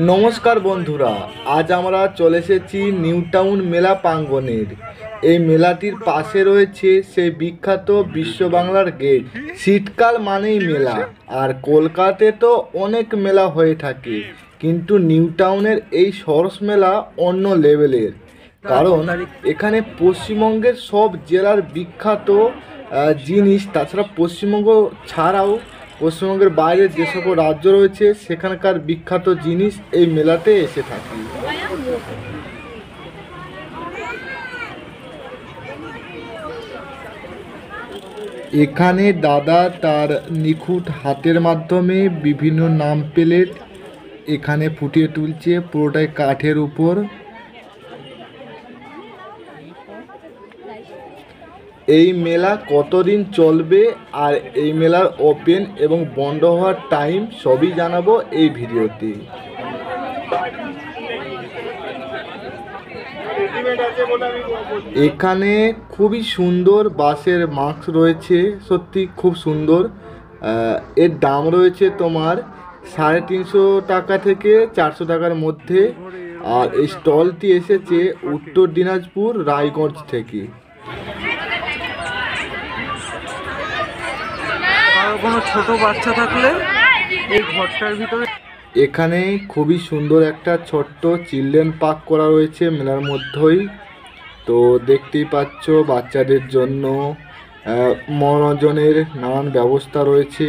নমস্কার বন্ধুরা, আজ আমরা চলে এসেছি নিউ টাউন মেলা প্রাঙ্গণের। এই মেলাটির পাশে রয়েছে সেই বিখ্যাত বিশ্ব বাংলার গেট। শীতকাল মানেই মেলা, আর কলকাতাতে তো অনেক মেলা হয়ে থাকে, কিন্তু নিউ টাউনের এই সরস মেলা অন্য লেভেলের। কারণ এখানে পশ্চিমবঙ্গের সব জেলার বিখ্যাত জিনিস, তাছাড়া পশ্চিমবঙ্গ ছাড়াও পশ্চিমবঙ্গের বাইরে যে সকল রাজ্য রয়েছে সেখানকার বিখ্যাত জিনিস এই মেলাতে এসে থাকে। এখানে দাদা তার নিখুঁত হাতের মাধ্যমে বিভিন্ন নাম প্লেট এখানে ফুটিয়ে তুলছে, পুরোটাই কাঠের উপর। এই মেলা কতদিন চলবে আর এই মেলার ওপেন এবং বন্ধ হওয়ার টাইম সবই জানাবো এই ভিডিওতে। এখানে খুবই সুন্দর বাঁশের মাস্ক রয়েছে, সত্যি খুব সুন্দর। এর দাম রয়েছে তোমার 350 টাকা থেকে 400 টাকার মধ্যে। আর এই স্টলটি এসেছে উত্তর দিনাজপুর রায়গঞ্জ থেকে। কোনো ছোট বাচ্চা থাকলে এই ঘরটার ভিতরে এখানে খুবই সুন্দর একটা ছোট্ট চিলড্রেন পার্ক করা রয়েছে মেলার মধ্যেই। তো দেখতেই পাচ্ছ বাচ্চাদের জন্য মনোরঞ্জনের নানান ব্যবস্থা রয়েছে।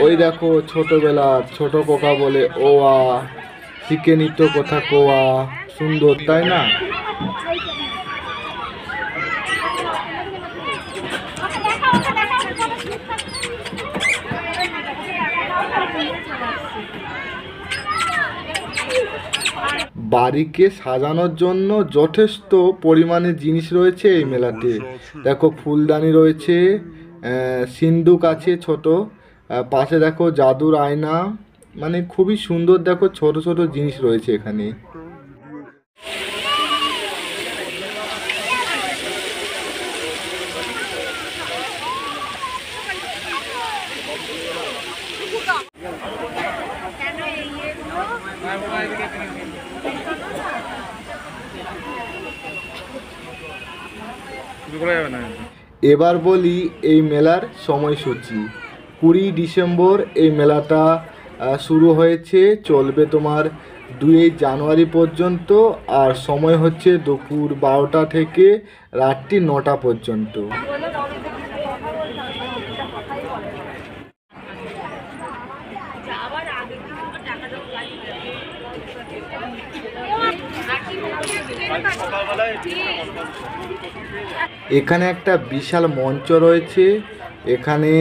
ওই দেখো ছোটবেলার ছোট কোকা বলে ও আ শিখে নিত কথা কোয়া, সুন্দর তাই না? বাড়িকে সাজানোর জন্য যথেষ্ট পরিমাণে জিনিস রয়েছে এই মেলাতে। দেখো ফুলদানি রয়েছে, সিন্দুক আছে ছোট, পাশে দেখো জাদুর আয়না, মানে খুবই সুন্দর। দেখো ছোট ছোট জিনিস রয়েছে এখানে। এবার বলি এই মেলার সময়সূচি। 20 ডিসেম্বর এই মেলাটা শুরু হয়েছে, চলবে তোমার 2 জানুয়ারি পর্যন্ত। আর সময় হচ্ছে দুপুর 12টা থেকে রাত্রি 9টা পর্যন্ত। এখানে একটা বিশাল মঞ্চ রয়েছে, এখানে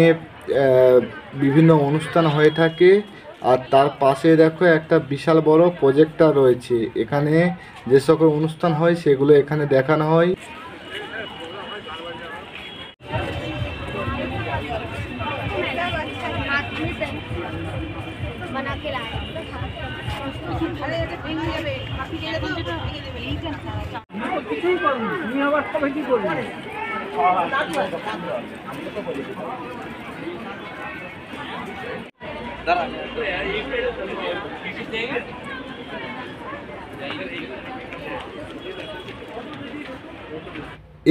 বিভিন্ন অনুষ্ঠান হয়ে থাকে। আর তার পাশে দেখো একটা বিশাল বড় প্রজেক্টর রয়েছে, এখানে যে সকল অনুষ্ঠান হয় সেগুলো এখানে দেখানো হয়।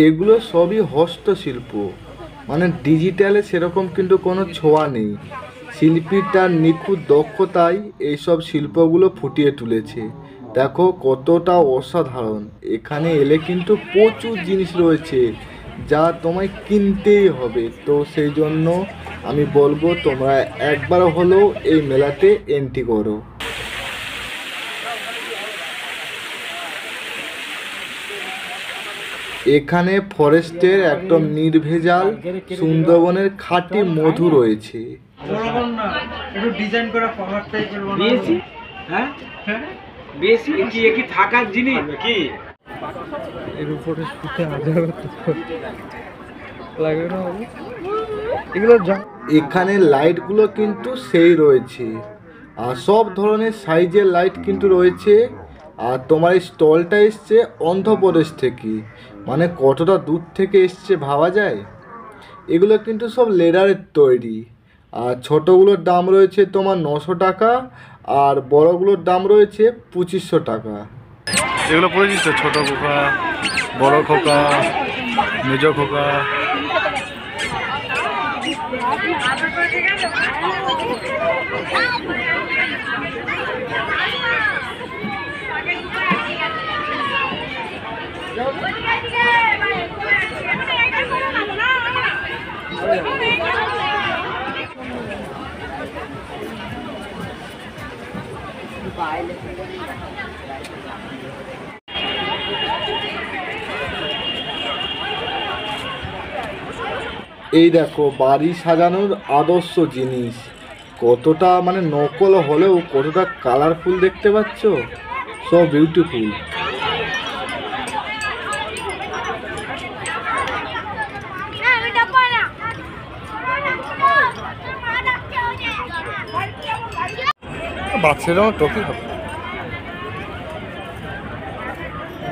এগুলো সবই হস্তশিল্প, মানে ডিজিটালে সেরকম কিন্তু কোনো ছোঁয়া নেই। শিল্পীর তার নিখুঁত দক্ষতায় এইসব শিল্পগুলো ফুটিয়ে তুলেছে। দেখো কতটা অসাধারণ। এখানে এলে কিন্তু প্রচুর জিনিস রয়েছে যা তোমায় কিনতেই হবে। তো সেই জন্য আমি বলবো তোমরা একবার হলেও এই মেলাতে এন্ট্রি করো। এখানে ফরেস্টের একদম নির্ভেজাল সুন্দরবনের খাঁটি মধু রয়েছে। একটু ডিজাইন করা পাহাড় টাইপের বানানো। হ্যাঁ হ্যাঁ বেশি কি থাকার জিনিস কি এর উপরে শুতে আজার লাগবে না এগুলো এখানে লাইটগুলো কিন্তু সেই রয়েছে, আর সব ধরনের সাইজের লাইট কিন্তু রয়েছে। আর তোমার এই স্টলটা এসছে অন্ধ্রপ্রদেশ থেকে, মানে কতটা দূর থেকে এসছে ভাবা যায়। এগুলো কিন্তু সব লেদারের তৈরি। আর ছোটোগুলোর দাম রয়েছে তোমার 900 টাকা, আর বড়গুলোর দাম রয়েছে 2500 টাকা। এগুলো পড়েছিস তো, ছোটো খোকা, বড় খোকা, মেজ খোকা। এই দেখো বাড়ি সাজানোর আদর্শ জিনিস, কতটা মানে নকল হলেও কতটা কালারফুল দেখতে পাচ্ছ, সব বিউটিফুল। বাচ্চারা আমার টকি হবে।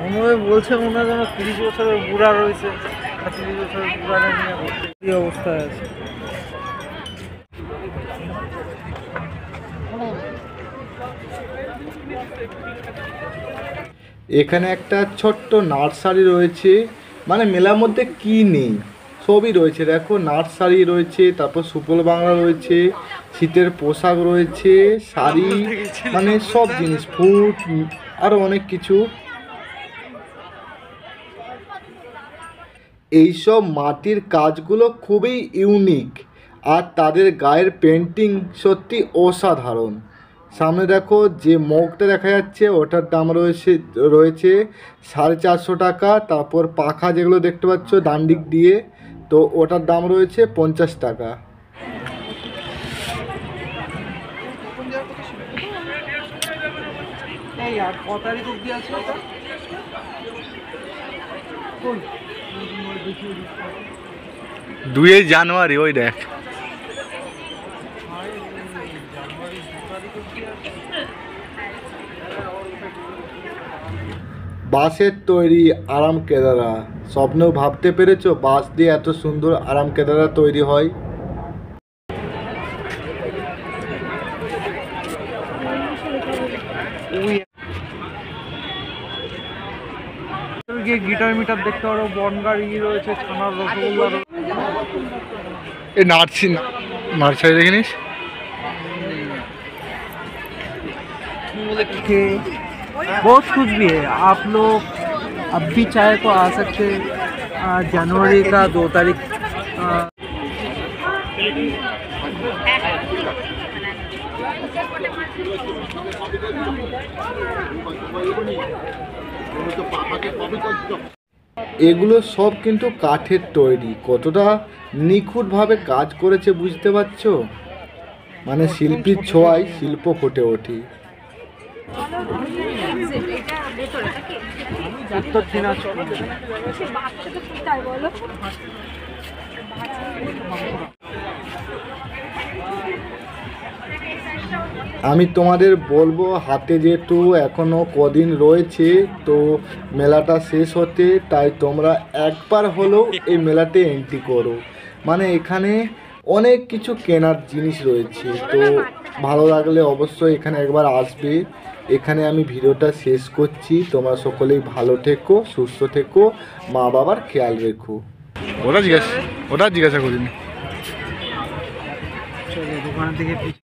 মনে হয় বলছে মনে হয় যেন 30 বছরের বুড়া রয়েছে, 30 বছরের বুড়া নিয়ে এই অবস্থায় আছে। এখানে একটা ছোট্ট নার্সারি রয়েছে, মানে মেলার মধ্যে কি নেই সবই রয়েছে। দেখো নার্সারি রয়েছে, তারপর সুপল বাংলা রয়েছে, শীতের পোশাক রয়েছে, শাড়ি, মানে সব জিনিস, ফুড, আরও অনেক কিছু। এইসব মাটির কাজগুলো খুবই ইউনিক, আর তাদের গায়ের পেন্টিং সত্যি অসাধারণ। সামনে দেখো যে মগটা দেখা যাচ্ছে ওটার দাম রয়েছে 450 টাকা। তারপর পাখা যেগুলো দেখতে পাচ্ছ ডান্ডিক দিয়ে, তো ওটার দাম রয়েছে 50 টাকা। এই আর কত তারিখ অবধি আছে এটা? কোন 2 জানুয়ারি, ওই দেখ। বাঁশের তৈরি আরাম কেদারা, স্বপ্নেও ভাবতে পেরেছো বাঁশ দিয়ে এত সুন্দর আরাম কেদারা তৈরি হয়? গিয়ে গিটার মিটার দেখতে পারো, বনগাড়ি রয়েছে, ছানার রসগোল্লা। এই নার্সারি দেখিনিস? बहुत कुछ भी है, आप लोग अब भी चाहे तो आ सकते हैं। जनवरी का 2 तारीख এগুলো সব কিন্তু কাঠের তৈরি, কতটা নিখুঁতভাবে কাজ করেছে বুঝতে পারছো, মানে শিল্পীর ছোঁয়ায় শিল্প ফুটে ওঠে। উত্তর দিনাজপুর। আমি তোমাদের বলবো হাতে যেহেতু এখনও কদিন রয়েছে, তো মেলাটা শেষ হতে, তাই তোমরা একবার হলেও এই মেলাতে এন্ট্রি করো। মানে এখানে অনেক কিছু কেনার জিনিস রয়েছে, তো ভালো লাগলে অবশ্যই এখানে একবার আসবে। এখানে আমি ভিডিওটা শেষ করছি, তোমরা সকলেই ভালো থেকো, সুস্থ থেকো, মা বাবার খেয়াল রেখো। ওটা জিজ্ঞাসা করিনি। চলো দোকান থেকে